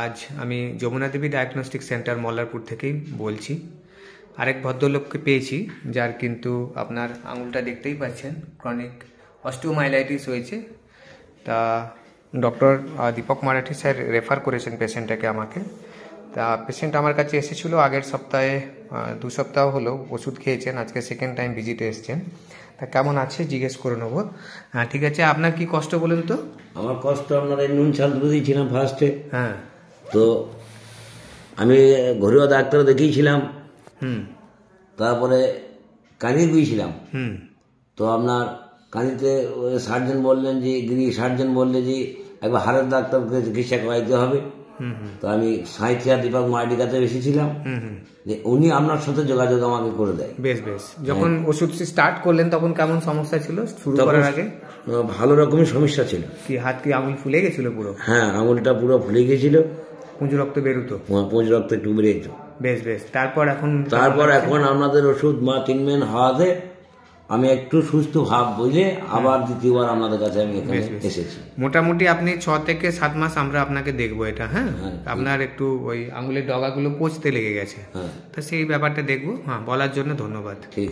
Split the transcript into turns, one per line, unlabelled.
আজ আমি যমুনা দেবী diagnostic centre Mallarpur থেকেই বলছি। আরেক ভদ্রলোককে পেয়েছি যার কিন্তু আপনার আঙুলটা দেখতেই পাচ্ছেন ক্রনিক অস্টিওমাইলাইটিস হয়েছে। তা doctor Deepak Marathi sir refer করেছেন পেশেন্টটাকে আমাকে। তা পেশেন্ট আমার কাছে এসেছিল আগের সপ্তাহে, 2 সপ্তাহ হলো ওষুধ খেয়েছেন, আজকে সেকেন্ড টাইম ভিজিটে এসছেন। তা কেমন আছে জিজ্ঞেস করে নেবো। হ্যাঁ ঠিক আছে, আপনার কি কষ্ট বলুন তো?
আমার কষ্ট আপনার এই নুন ছালতে দিয়েছিলাম ফার্স্টে।
হ্যাঁ,
তো আমি ঘরোয়া ডাক্তার দেখিয়েছিলাম, তারপরে কাঁদি গিয়েছিলাম। তো আপনার কাঁদিতে সার্জন বললেন যে সার্জন বললে যে একবার হাড়ের ডাক্তারকে চিকিৎসা করাইতে হবে। তো আমি সাঁইথিয়া দীপক মারাঠির কাছে এসেছিলাম যে উনি আপনার সাথে যোগাযোগ আমাকে করে দেয়।
বেশ বেশ। যখন ওষুধ স্টার্ট করলেন তখন কেমন সমস্যা ছিল শুরু করার আগে?
ভালো রকমের সমস্যা ছিল।
কি হাত কি আঙুল ফুলে গেছিল পুরো?
হ্যাঁ, আঙুলটা পুরো ফুলে গেছিল,
পুঁজ রক্ত বেরোতো।
পুঁজ রক্ত একটু বেরিয়েছে।
বেশ বেশ। তারপর এখন
আপনাদের ওষুধ ট্রিটমেন্ট হওয়াতে আমি একটু সুস্থ ভাব বুঝে আবার দ্বিতীয়বার আপনাদের কাছে আমি এখানে এসেছি।
মোটামুটি আপনি 6 থেকে 7 মাস আমরা আপনাকে দেখবো এটা। হ্যাঁ, আপনার একটু ওই আঙুলের ডগাগুলো পচতে লেগে গেছে, তা সেই ব্যাপারটা দেখবো। হ্যাঁ, বলার জন্য ধন্যবাদ।
ঠিক।